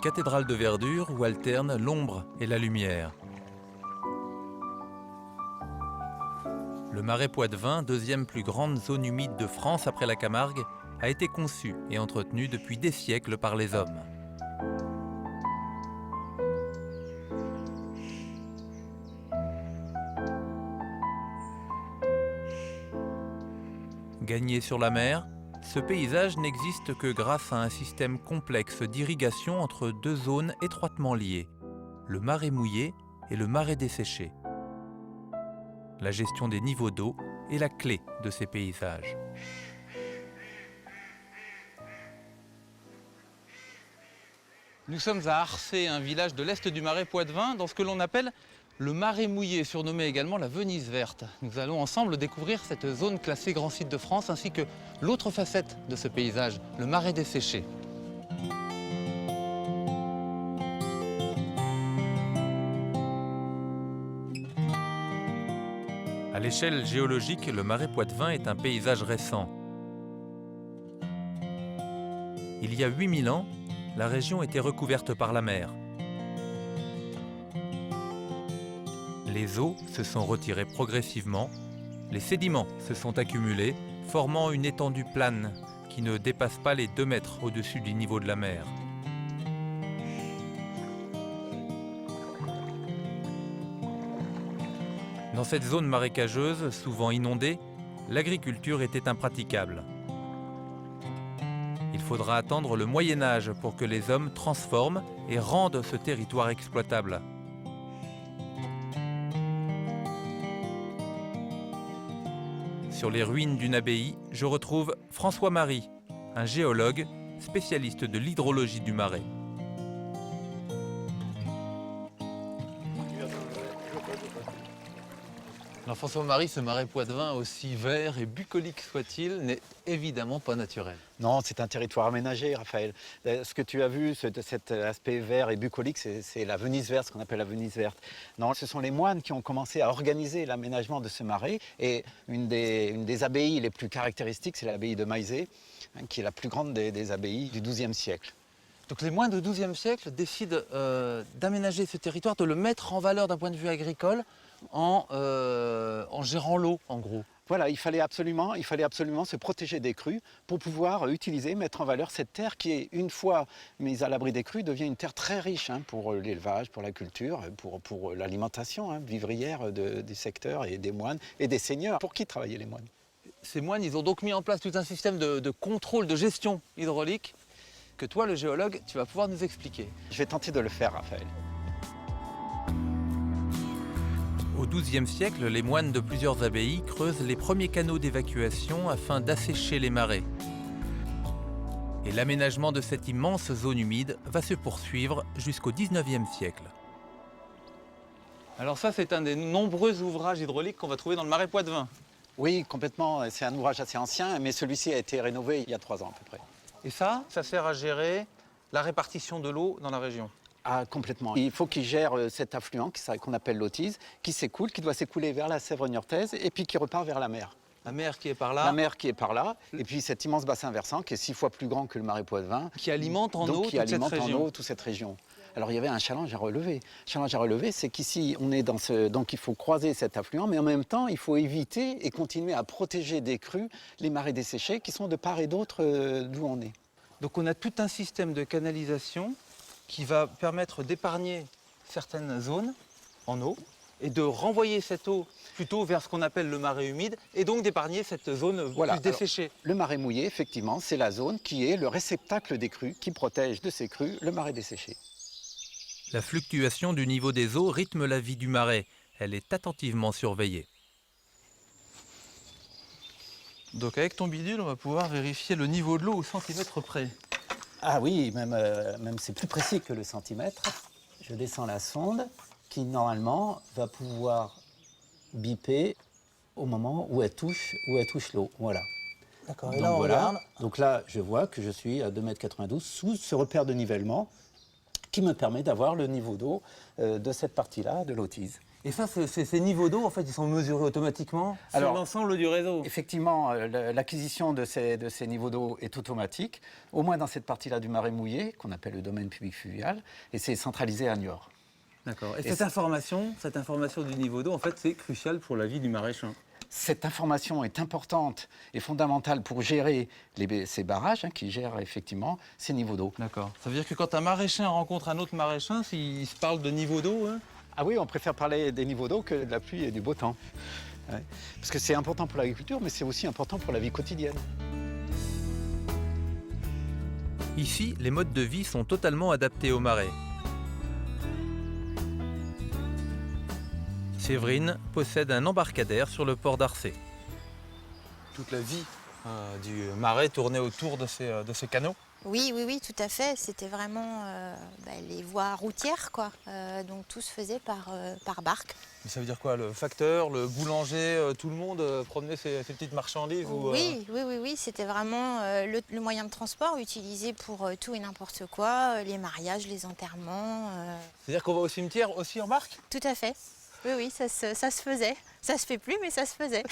cathédrale de verdure où alternent l'ombre et la lumière. Le Marais Poitevin, deuxième plus grande zone humide de France après la Camargue, a été conçu et entretenu depuis des siècles par les hommes. Gagné sur la mer, ce paysage n'existe que grâce à un système complexe d'irrigation entre deux zones étroitement liées, le marais mouillé et le marais desséché. La gestion des niveaux d'eau est la clé de ces paysages. Nous sommes à Arcé, un village de l'est du Marais Poitevin, dans ce que l'on appelle le Marais mouillé, surnommé également la Venise verte. Nous allons ensemble découvrir cette zone classée Grand Site de France, ainsi que l'autre facette de ce paysage, le Marais desséché. À l'échelle géologique, le Marais Poitevin est un paysage récent. Il y a 8000 ans, la région était recouverte par la mer. Les eaux se sont retirées progressivement, les sédiments se sont accumulés, formant une étendue plane qui ne dépasse pas les 2 mètres au-dessus du niveau de la mer. Dans cette zone marécageuse, souvent inondée, l'agriculture était impraticable. Il faudra attendre le Moyen Âge pour que les hommes transforment et rendent ce territoire exploitable. Sur les ruines d'une abbaye, je retrouve François Marie, un géologue spécialiste de l'hydrologie du Marais. Alors François-Marie, ce Marais Poitevin, aussi vert et bucolique soit-il, n'est évidemment pas naturel. Non, c'est un territoire aménagé, Raphaël. Ce que tu as vu, cet aspect vert et bucolique, c'est la Venise verte, ce qu'on appelle la Venise verte. Non, ce sont les moines qui ont commencé à organiser l'aménagement de ce marais. Et une des abbayes les plus caractéristiques, c'est l'abbaye de Maizé, qui est la plus grande des abbayes du XIIe siècle. Donc les moines du XIIe siècle décident d'aménager ce territoire, de le mettre en valeur d'un point de vue agricole en gérant l'eau, en gros. Voilà, il fallait absolument se protéger des crues pour pouvoir mettre en valeur cette terre qui est, une fois mise à l'abri des crues, devient une terre très riche pour l'élevage, pour la culture, pour l'alimentation vivrière du secteur et des moines et des seigneurs. Pour qui travaillaient les moines? Ces moines, ils ont donc mis en place tout un système de contrôle, de gestion hydraulique que toi, le géologue, tu vas pouvoir nous expliquer. Je vais tenter de le faire, Raphaël. Au XIIe siècle, les moines de plusieurs abbayes creusent les premiers canaux d'évacuation afin d'assécher les marais. Et l'aménagement de cette immense zone humide va se poursuivre jusqu'au XIXe siècle. Alors ça, c'est un des nombreux ouvrages hydrauliques qu'on va trouver dans le Marais Poitevin. Oui, complètement. C'est un ouvrage assez ancien, mais celui-ci a été rénové il y a 3 ans à peu près. Et ça sert à gérer la répartition de l'eau dans la région. Ah, complètement. Il faut qu'il gère cet affluent qu'on appelle l'Autise, qui s'écoule, qui doit s'écouler vers la Sèvre niortaise et puis qui repart vers la mer. La mer qui est par là. La mer qui est par là, et puis cet immense bassin versant qui est 6 fois plus grand que le Marais Poitevin. Qui alimente en eau toute cette région. Alors il y avait un challenge à relever. Le challenge à relever, c'est qu'ici, on est donc il faut croiser cet affluent, mais en même temps, il faut éviter et continuer à protéger des crues les marais desséchés qui sont de part et d'autre d'où on est. Donc on a tout un système de canalisation qui va permettre d'épargner certaines zones en eau et de renvoyer cette eau plutôt vers ce qu'on appelle le marais humide et donc d'épargner cette zone plus desséchée. Alors, le marais mouillé, effectivement, c'est la zone qui est le réceptacle des crues, qui protège de ces crues le marais desséché. La fluctuation du niveau des eaux rythme la vie du marais. Elle est attentivement surveillée. Donc avec ton bidule, on va pouvoir vérifier le niveau de l'eau au centimètre près. Ah oui, même c'est plus précis que le centimètre. Je descends la sonde qui, normalement, va pouvoir biper au moment où elle touche l'eau. Voilà. D'accord, et là, on regarde. Donc là, je vois que je suis à 2,92 m sous ce repère de nivellement qui me permet d'avoir le niveau d'eau de cette partie-là de l'Autise. Et ça, ces niveaux d'eau, en fait, ils sont mesurés automatiquement sur l'ensemble du réseau. Effectivement, l'acquisition de ces niveaux d'eau est automatique, au moins dans cette partie-là du Marais mouillé, qu'on appelle le domaine public fluvial, et c'est centralisé à Niort. D'accord. Et cette information du niveau d'eau, en fait, c'est crucial pour la vie du maraîcher. Cette information est importante et fondamentale pour gérer ces barrages qui gèrent effectivement ces niveaux d'eau. D'accord. Ça veut dire que quand un maraîcher rencontre un autre maraîcher, s'il se parle de niveau d'eau, Ah oui, on préfère parler des niveaux d'eau que de la pluie et du beau temps. Ouais. Parce que c'est important pour l'agriculture, mais c'est aussi important pour la vie quotidienne. Ici, les modes de vie sont totalement adaptés au marais. Séverine possède un embarcadère sur le port d'Arcé. toute la vie du marais tournait autour de ces canaux. Oui, tout à fait. C'était vraiment les voies routières, quoi. Donc tout se faisait par barque. Mais ça veut dire quoi? Le facteur, le boulanger, tout le monde promenait ses petites marchandises Oui, c'était vraiment le moyen de transport utilisé pour tout et n'importe quoi, les mariages, les enterrements. C'est-à-dire qu'on va au cimetière aussi en barque? Tout à fait. Oui, ça se faisait. Ça se fait plus, mais ça se faisait.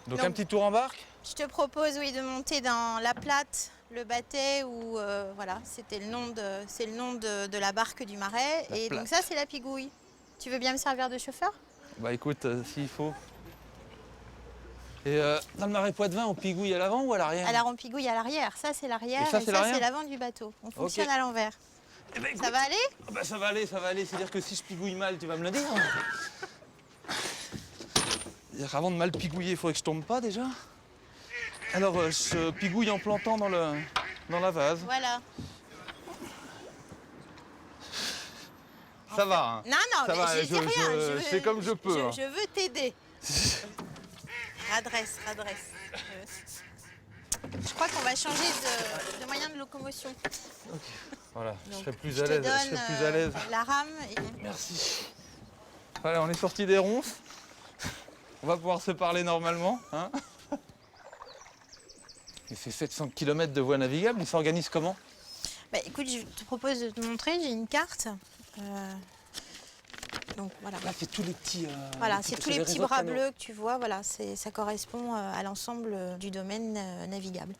Donc un petit tour en barque? Je te propose, de monter dans la Plate, le Batet, ou voilà, c'est le nom de la barque du marais. Et donc ça, c'est la Pigouille. Tu veux bien me servir de chauffeur? Bah écoute, s'il faut. Et dans le marais Poitevin, on pigouille à l'avant ou à l'arrière? Alors on pigouille à l'arrière. Ça, c'est l'arrière, et ça, c'est l'avant du bateau. On fonctionne à l'envers. Eh ben, écoute, ça va aller? Bah ça va aller. C'est-à-dire que si je pigouille mal, tu vas me le dire. C'est-à-dire avant de mal pigouiller, il faudrait que je tombe pas déjà. Alors, je pigouille en plantant dans la vase. Voilà. Ça va, hein? Non, ça mais va, je dis rien. je fais comme je peux. Je veux t'aider. Radresse. Je crois qu'on va changer de moyen de locomotion. Okay. Voilà, Donc, je serai plus à l'aise. La rame. Merci. Voilà, on est sorti des ronces. On va pouvoir se parler normalement, hein? Et ces 700 km de voies navigables, ils s'organisent comment? Écoute, je te propose de te montrer, j'ai une carte. Donc voilà. Là, c'est tous les petits. Voilà, c'est tous les petits bras bleus que tu vois. Voilà, ça correspond à l'ensemble du domaine navigable.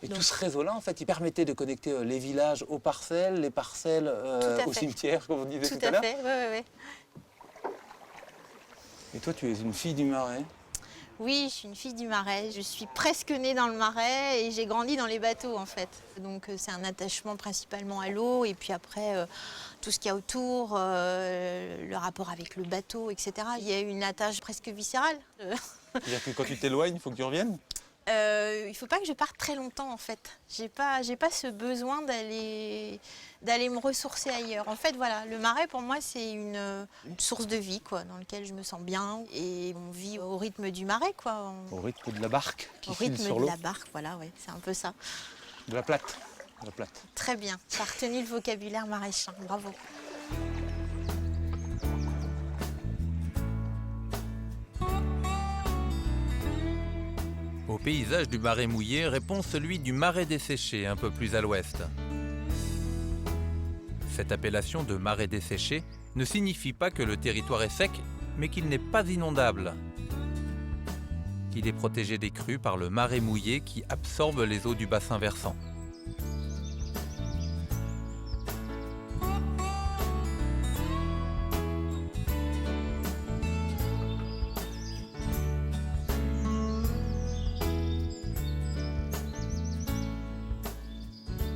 Et donc, tout ce réseau-là, en fait, il permettait de connecter les villages aux parcelles, les parcelles au cimetière, comme on disait tout à l'heure. Tout à fait, oui. Et toi, tu es une fille du marais? Oui, je suis une fille du marais. Je suis presque née dans le marais et j'ai grandi dans les bateaux, en fait. Donc c'est un attachement principalement à l'eau et puis après tout ce qu'il y a autour, le rapport avec le bateau, etc. Il y a une attache presque viscérale. C'est-à-dire que quand tu t'éloignes, il faut que tu reviennes? Il ne faut pas que je parte très longtemps, en fait. J'ai pas ce besoin d'aller me ressourcer ailleurs. En fait, voilà, le marais, pour moi, c'est une source de vie, quoi, dans laquelle je me sens bien. Et on vit au rythme du marais, quoi. Au rythme de la barque qui file sur l'eau. Au rythme de la barque, voilà, ouais, c'est un peu ça. De la plate. Très bien, tu as retenu le vocabulaire maraîcher, bravo. Au paysage du marais mouillé répond celui du marais desséché, un peu plus à l'ouest. Cette appellation de marais desséché ne signifie pas que le territoire est sec, mais qu'il n'est pas inondable. Il est protégé des crues par le marais mouillé qui absorbe les eaux du bassin versant.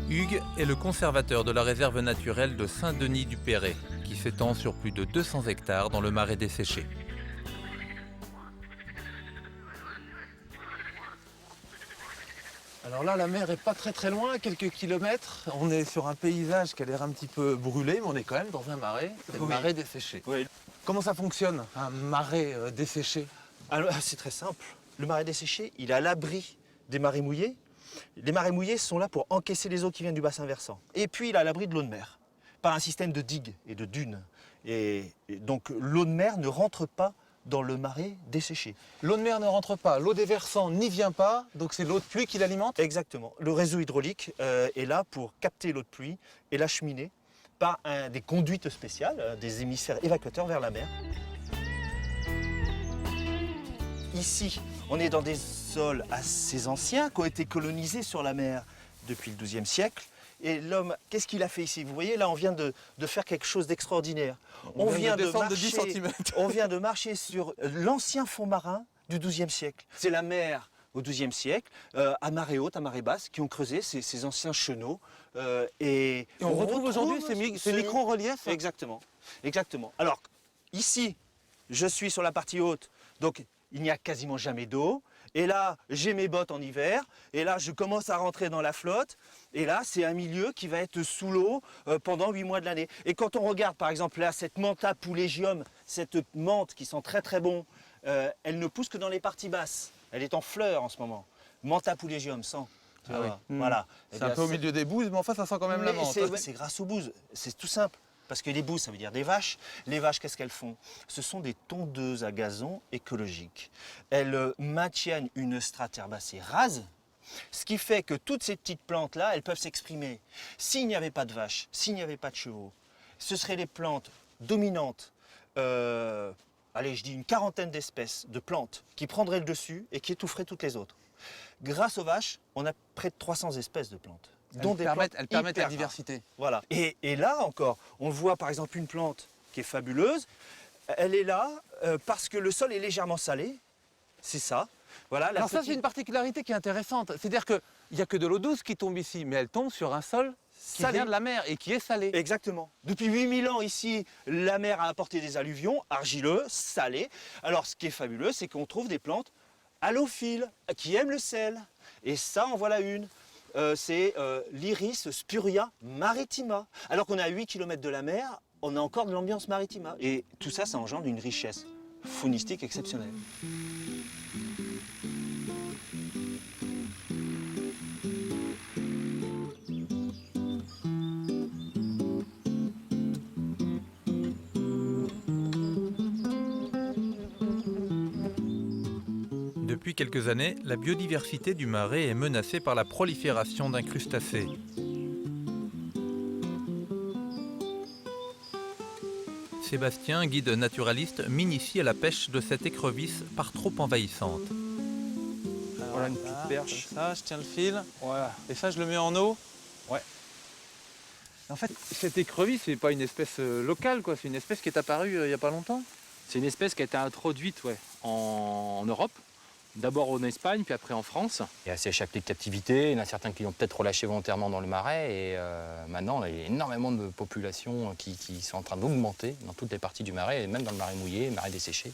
Hugues est le conservateur de la réserve naturelle de Saint-Denis-du-Perret, qui s'étend sur plus de 200 hectares dans le marais desséché. Alors là, la mer est pas très loin, quelques kilomètres. On est sur un paysage qui a l'air un petit peu brûlé, mais on est quand même dans un marais. C'est le marais desséché. Oui. Comment ça fonctionne, un marais desséché? Alors, c'est très simple. Le marais desséché, il est à l'abri des marées mouillées. Les marées mouillées sont là pour encaisser les eaux qui viennent du bassin versant. Et puis, il est à l'abri de l'eau de mer, par un système de digues et de dunes. Et donc, l'eau de mer ne rentre pas dans le marais desséché. L'eau de mer ne rentre pas, l'eau des versants n'y vient pas, donc c'est l'eau de pluie qui l'alimente? Exactement. Le réseau hydraulique est là pour capter l'eau de pluie et l'acheminer par des conduites spéciales, des émissaires évacuateurs vers la mer. Ici, on est dans des sols assez anciens qui ont été colonisés sur la mer depuis le XIIe siècle. Et l'homme, qu'est-ce qu'il a fait ici? Vous voyez, là, on vient de faire quelque chose d'extraordinaire. On vient de descendre de 10 cm. On vient de marcher sur l'ancien fond marin du XIIe siècle. C'est la mer au XIIe siècle, à marée haute, à marée basse, qui ont creusé ces anciens chenaux. Et on retrouve aujourd'hui ces micro-reliefs. Exactement, exactement. Alors, ici, je suis sur la partie haute, donc il n'y a quasiment jamais d'eau. Et là, j'ai mes bottes en hiver, et là, je commence à rentrer dans la flotte, et là, c'est un milieu qui va être sous l'eau pendant 8 mois de l'année. Et quand on regarde, par exemple, là, cette Manta pulegium, cette menthe qui sent très très bon, elle ne pousse que dans les parties basses. Elle est en fleurs en ce moment. Manta pulegium, sent. Ah oui. Voilà. C'est un peu au milieu des bouses, mais enfin, ça sent quand même la menthe. C'est grâce aux bouses, c'est tout simple. Parce que les bouses, ça veut dire des vaches. Les vaches, qu'est-ce qu'elles font? Ce sont des tondeuses à gazon écologiques. Elles maintiennent une strate herbacée rase, ce qui fait que toutes ces petites plantes-là, elles peuvent s'exprimer. S'il n'y avait pas de vaches, s'il n'y avait pas de chevaux, ce seraient les plantes dominantes, allez, je dis une quarantaine d'espèces de plantes qui prendraient le dessus et qui étoufferaient toutes les autres. Grâce aux vaches, on a près de 300 espèces de plantes. Elles permettent la diversité. Voilà. Et là encore, on voit par exemple une plante qui est fabuleuse. Elle est là parce que le sol est légèrement salé. C'est ça. Voilà. Alors ça, c'est une particularité qui est intéressante. C'est-à-dire qu'il n'y a que de l'eau douce qui tombe ici, mais elle tombe sur un sol qui salé. vient de la mer et qui est salé. Exactement. Depuis 8000 ans ici, la mer a apporté des alluvions argileux, salés. Alors ce qui est fabuleux, c'est qu'on trouve des plantes halophiles qui aiment le sel. Et ça, en voilà une. C'est l'iris Spuria maritima. Alors qu'on est à 8 km de la mer, on a encore de l'ambiance maritima. Et tout ça, ça engendre une richesse faunistique exceptionnelle. Depuis quelques années, la biodiversité du marais est menacée par la prolifération d'incrustacés. Sébastien, guide naturaliste, m'initie à la pêche de cette écrevisse par trop envahissante. Voilà une petite perche. Comme ça, je tiens le fil. Voilà. Et ça, je le mets en eau. Ouais. En fait, cette écrevisse, c'est pas une espèce locale, quoi. C'est une espèce qui est apparue il n'y a pas longtemps. C'est une espèce qui a été introduite en Europe. D'abord en Espagne, puis après en France. Il y a assez échappé de captivité, il y en a certains qui l'ont peut-être relâché volontairement dans le marais. Et maintenant, il y a énormément de populations qui sont en train d'augmenter dans toutes les parties du marais, et même dans le marais mouillé, le marais desséché.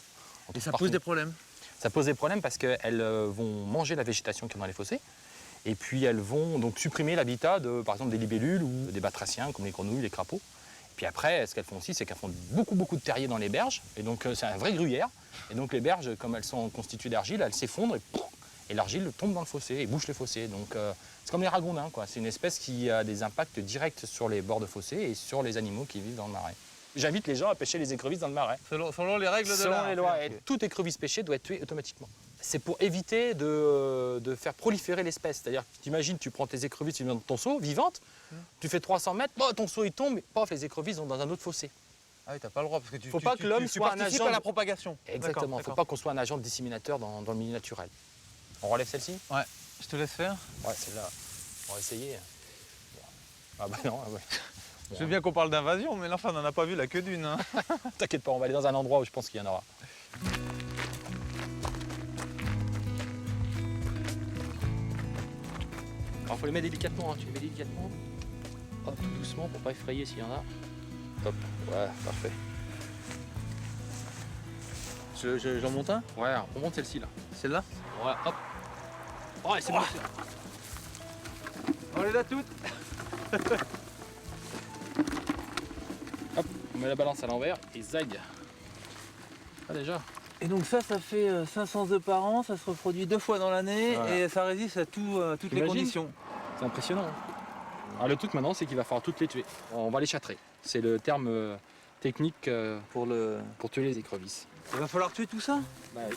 Et ça pose des problèmes? Ça pose des problèmes parce qu'elles vont manger la végétation qui est dans les fossés. Et puis elles vont donc supprimer l'habitat de, par exemple, des libellules ou des batraciens comme les grenouilles, les crapauds. Puis après, ce qu'elles font aussi, c'est qu'elles font beaucoup de terriers dans les berges. Et donc c'est un vrai gruyère. Et donc les berges, comme elles sont constituées d'argile, elles s'effondrent et l'argile tombe dans le fossé et bouche le fossé. Donc c'est comme les ragondins, quoi. C'est une espèce qui a des impacts directs sur les bords de fossé et sur les animaux qui vivent dans le marais. J'invite les gens à pêcher les écrevisses dans le marais. Selon les règles de l'art. Selon les lois. Et toute écrevisse pêchée doit être tuée automatiquement. C'est pour éviter de faire proliférer l'espèce. C'est-à-dire, t'imagines, tu prends tes écrevisses, tu mets dans ton seau, vivantes, tu fais 300 mètres, ton seau il tombe, et paf, les écrevisses vont dans un autre fossé. Ah oui, t'as pas le droit, parce que tu Faut pas que l'homme soit un participes agent à la propagation. Exactement, il ne faut pas qu'on soit un agent disséminateur dans le milieu naturel. On relève celle-ci? Ouais, je te laisse faire. Ouais, celle-là, on va essayer. Ah bah non, ouais. Je veux bien qu'on parle d'invasion, mais là, enfin, on n'en a pas vu la queue d'une. Hein. T'inquiète pas, on va aller dans un endroit où je pense qu'il y en aura. Alors, faut les mettre délicatement, hein. Tu les mets délicatement. Hop, tout doucement pour pas effrayer s'il y en a. Hop, ouais, parfait. J'en monte un? Ouais, on monte celle-ci là. Celle-là? Ouais, hop. Ouais, c'est bon. On les a toutes. Hop, on met la balance à l'envers et zag. Ah déjà. Et donc ça fait 500 œufs par an, ça se reproduit 2 fois dans l'année, Voilà. et ça résiste à toutes les T'imagines conditions. C'est impressionnant. Hein. Alors le truc maintenant, c'est qu'il va falloir toutes les tuer. On va les châtrer. C'est le terme technique pour tuer les écrevisses. Il va falloir tuer tout ça? Bah oui.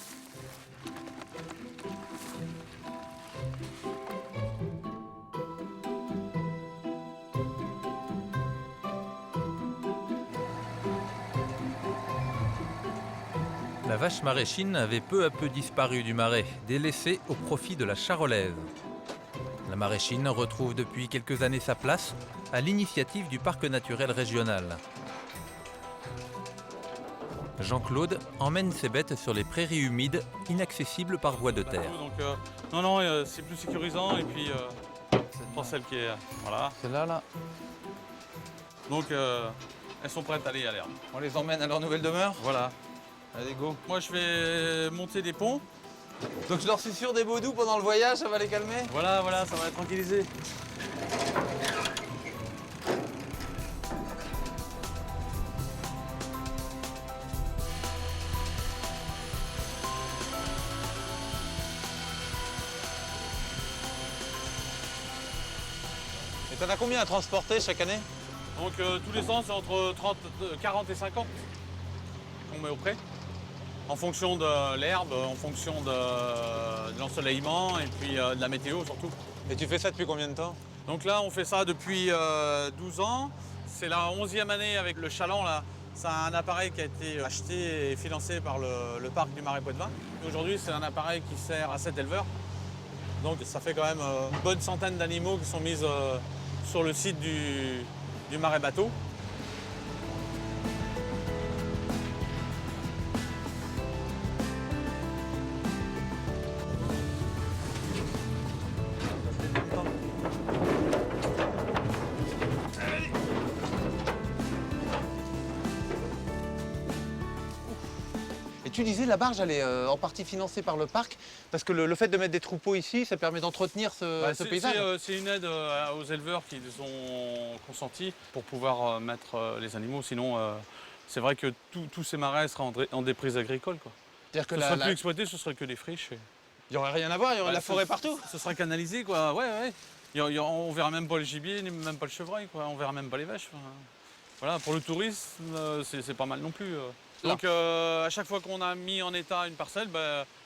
La vache maraîchine avait peu à peu disparu du marais, délaissée au profit de la charolaise. La maraîchine retrouve depuis quelques années sa place à l'initiative du parc naturel régional. Jean-Claude emmène ses bêtes sur les prairies humides, inaccessibles par voie de terre. Donc, c'est plus sécurisant et puis prends celle qui est voilà. Celle-là, là, Donc elles sont prêtes à aller à l'herbe. on les emmène à leur nouvelle demeure? Voilà. Allez, go. Moi je vais monter des ponts. Donc je leur suis sûr des baudous pendant le voyage, ça va les calmer? Voilà, ça va les tranquilliser. Et t'en as combien à transporter chaque année? Donc tous les ans c'est entre 40 et 50 qu'on met au pré. En fonction de l'herbe, en fonction de l'ensoleillement et puis de la météo surtout. Et tu fais ça depuis combien de temps? Donc là on fait ça depuis 12 ans. C'est la 11e année avec le chaland là. C'est un appareil qui a été acheté et financé par le parc du Marais Poitevin. Aujourd'hui c'est un appareil qui sert à 7 éleveurs. Donc ça fait quand même une bonne centaine d'animaux qui sont mis sur le site du Marais Bateau. Et tu disais, la barge, elle est en partie financée par le parc, parce que le fait de mettre des troupeaux ici, ça permet d'entretenir ce paysage. C'est une aide aux éleveurs qui ont consenti pour pouvoir mettre les animaux. Sinon, c'est vrai que tous ces marais seraient en déprise agricole, quoi. C'est-à-dire que Ce serait plus exploité, ce serait que des friches. il n'y aurait rien à voir, il y aurait la forêt partout. Ce sera canalisé, quoi. Ouais. On verra même pas le gibier, même pas le chevreuil, quoi. On verra même pas les vaches. Enfin, voilà, pour le tourisme, c'est pas mal non plus. Donc à chaque fois qu'on a mis en état une parcelle,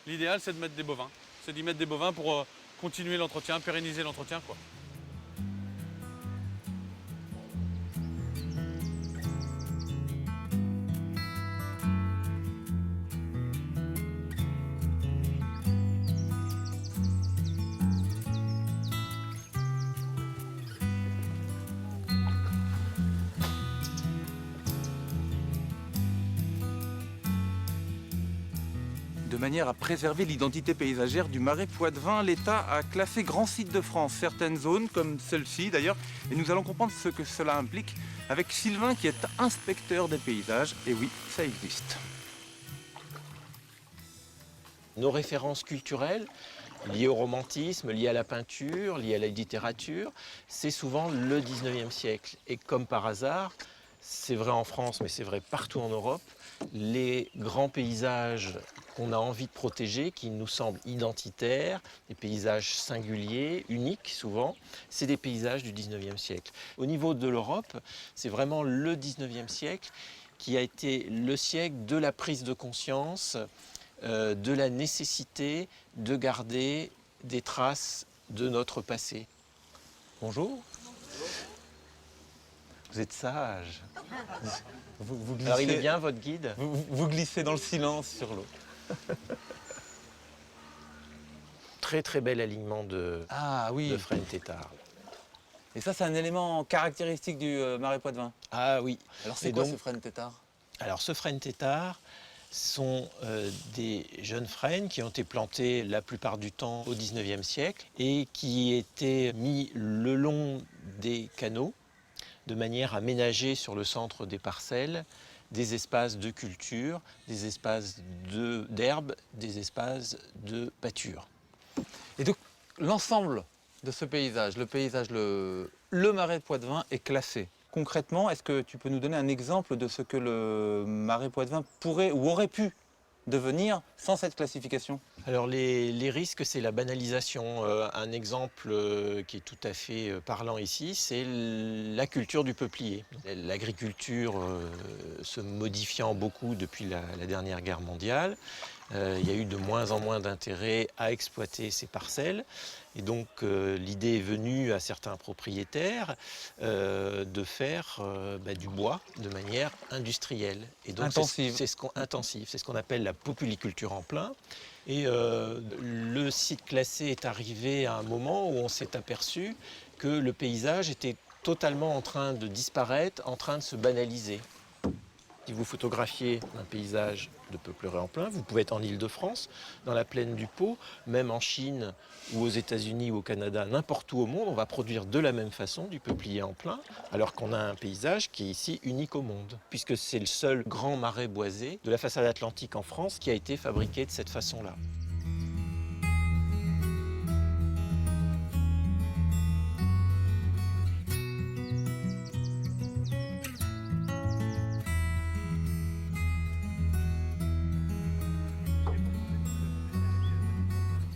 l'idéal c'est de mettre des bovins. C'est d'y mettre des bovins pour continuer l'entretien, pérenniser l'entretien, quoi. De manière à préserver l'identité paysagère du Marais Poitevin, l'État a classé grand site de France certaines zones, comme celle-ci d'ailleurs, et nous allons comprendre ce que cela implique avec Sylvain qui est inspecteur des paysages, et oui, ça existe. Nos références culturelles, liées au romantisme, liées à la peinture, liées à la littérature, c'est souvent le 19e siècle. Et comme par hasard, c'est vrai en France, mais c'est vrai partout en Europe, les grands paysages qu'on a envie de protéger, qui nous semblent identitaires, des paysages singuliers, uniques souvent, c'est des paysages du 19e siècle. Au niveau de l'Europe, c'est vraiment le 19e siècle qui a été le siècle de la prise de conscience, de la nécessité de garder des traces de notre passé. Bonjour. Vous êtes sage. Vous glissez, Alors il est bien votre guide? vous glissez dans le silence sur l'eau. Très très bel alignement Ah oui. de frêne tétard. Et ça, c'est un élément caractéristique du Marais Poitevin. Ah oui. Alors c'est Et quoi donc- ce frêne tétard? Alors ce frêne tétard sont des jeunes frênes qui ont été plantés la plupart du temps au 19e siècle et qui étaient mis le long des canaux de manière à ménager sur le centre des parcelles des espaces de culture, des espaces d'herbe, des espaces de pâture. Et donc, l'ensemble de ce paysage, le Marais Poitevin est classé. Concrètement, est-ce que tu peux nous donner un exemple de ce que le Marais Poitevin pourrait ou aurait pu devenir sans cette classification? Alors les risques, c'est la banalisation. Un exemple qui est tout à fait parlant ici, c'est la culture du peuplier. L'agriculture se modifiant beaucoup depuis la dernière guerre mondiale, il y a eu de moins en moins d'intérêt à exploiter ces parcelles. Et donc l'idée est venue à certains propriétaires de faire du bois de manière industrielle. Et donc Intensive. c'est ce qu'on appelle la populiculture en plein. Et le site classé est arrivé à un moment où on s'est aperçu que le paysage était totalement en train de disparaître, en train de se banaliser. Si vous photographiez un paysage de peuplerie en plein, vous pouvez être en Île-de-France, dans la plaine du Pô, même en Chine ou aux États-Unis ou au Canada, n'importe où au monde, on va produire de la même façon du peuplier en plein, alors qu'on a un paysage qui est ici unique au monde, puisque c'est le seul grand marais boisé de la façade atlantique en France qui a été fabriqué de cette façon-là.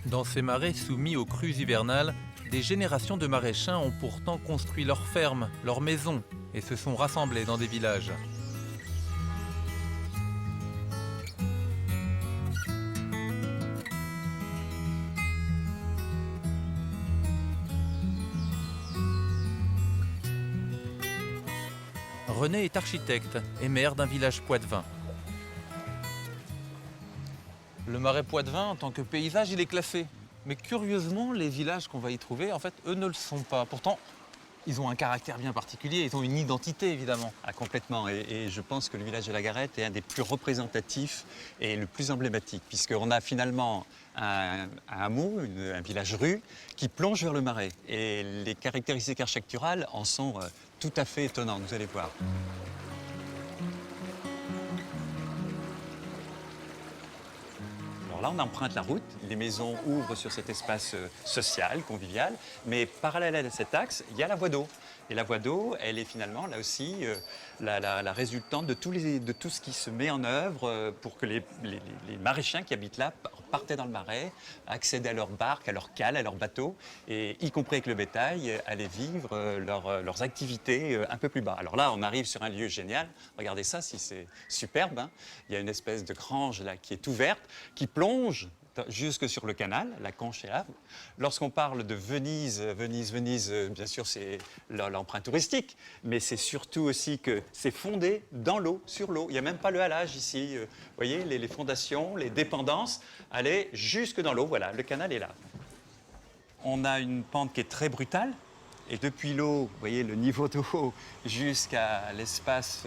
Dans ces marais soumis aux crues hivernales, des générations de maraîchers ont pourtant construit leurs fermes, leurs maisons et se sont rassemblés dans des villages. René est architecte et maire d'un village poitevin. Le marais poitevin, en tant que paysage, il est classé. Mais curieusement, les villages qu'on va y trouver, en fait, eux ne le sont pas. Pourtant, ils ont un caractère bien particulier, ils ont une identité, évidemment. Ah, complètement. Et je pense que le village de la Garette est un des plus représentatifs et le plus emblématique, puisqu'on a finalement un hameau, un village-rue, qui plonge vers le marais. Et les caractéristiques architecturales en sont tout à fait étonnantes, vous allez voir. Là, on emprunte la route, les maisons ouvrent sur cet espace social, convivial, mais parallèle à cet axe, il y a la voie d'eau. Et la voie d'eau, elle est finalement, là aussi, la résultante de tout ce qui se met en œuvre pour que les maraîchers qui habitent là partaient dans le marais, accédaient à leurs barques, à leurs cales, à leurs bateaux, et y compris avec le bétail, allaient vivre leurs activités un peu plus bas. Alors là, on arrive sur un lieu génial. Regardez ça, si c'est superbe, hein. Il y a une espèce de grange là qui est ouverte, qui plonge jusque sur le canal, la Conche est là. Lorsqu'on parle de Venise, bien sûr, c'est l'empreinte touristique, mais c'est surtout aussi que c'est fondé dans l'eau, sur l'eau. Il n'y a même pas le halage ici. Vous voyez, les fondations, les dépendances allaient jusque dans l'eau. Voilà, le canal est là. On a une pente qui est très brutale. Et depuis l'eau, vous voyez, le niveau d'eau jusqu'à l'espace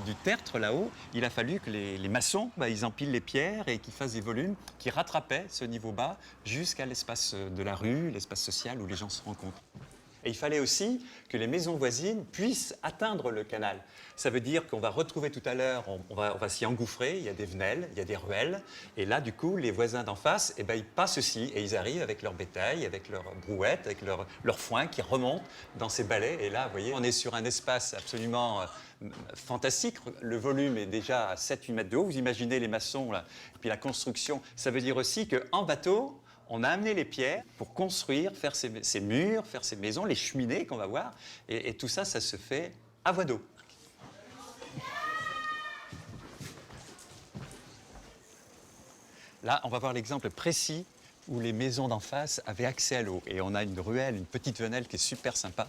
du tertre là-haut, il a fallu que les maçons, ils empilent les pierres et qu'ils fassent des volumes qui rattrapaient ce niveau bas jusqu'à l'espace de la rue, l'espace social où les gens se rencontrent. Et il fallait aussi que les maisons voisines puissent atteindre le canal. Ça veut dire qu'on va retrouver tout à l'heure, on va s'y engouffrer, il y a des venelles, il y a des ruelles. Et là, du coup, les voisins d'en face, ils passent aussi et ils arrivent avec leur bétail, avec leurs brouettes, avec leur foin qui remontent dans ces balais. Et là, vous voyez, on est sur un espace absolument fantastique. Le volume est déjà à 7-8 mètres de haut. Vous imaginez les maçons, là. Et puis la construction, ça veut dire aussi qu'en bateau, on a amené les pierres pour construire, faire ces murs, faire ces maisons, les cheminées qu'on va voir. Et tout ça, ça se fait à voie d'eau. Là, on va voir l'exemple précis où les maisons d'en face avaient accès à l'eau. Et on a une ruelle, une petite venelle qui est super sympa,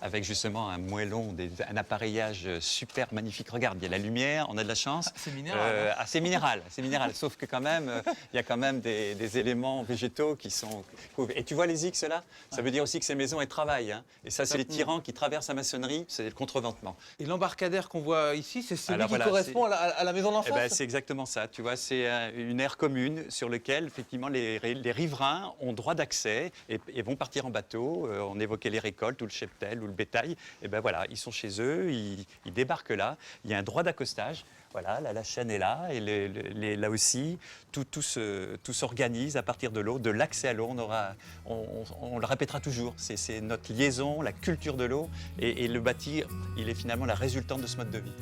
avec justement un moellon, un appareillage super magnifique. Regarde, il y a la lumière, on a de la chance. C'est minéral. C'est minéral. Sauf que quand même, il y a quand même des éléments végétaux qui sont... Et tu vois les X là? Ça veut dire aussi que ces maisons, elles travaillent. Hein. Et ça, c'est les tyrans qui traversent la maçonnerie, c'est le contreventement. Et l'embarcadère qu'on voit ici, c'est celui Alors, qui voilà, correspond à la maison d'en Eh face? ben, c'est exactement ça. Tu vois, c'est une aire commune sur laquelle, effectivement, les riverains ont droit d'accès et vont partir en bateau. On évoquait les récoltes ou le cheptel ou le bétail. Et ben voilà, ils sont chez eux, ils débarquent là. Il y a un droit d'accostage. Voilà, la chaîne est là et là aussi, tout s'organise à partir de l'eau, de l'accès à l'eau. On le répétera toujours. C'est notre liaison, la culture de l'eau et le bâtir, il est finalement la résultante de ce mode de vie.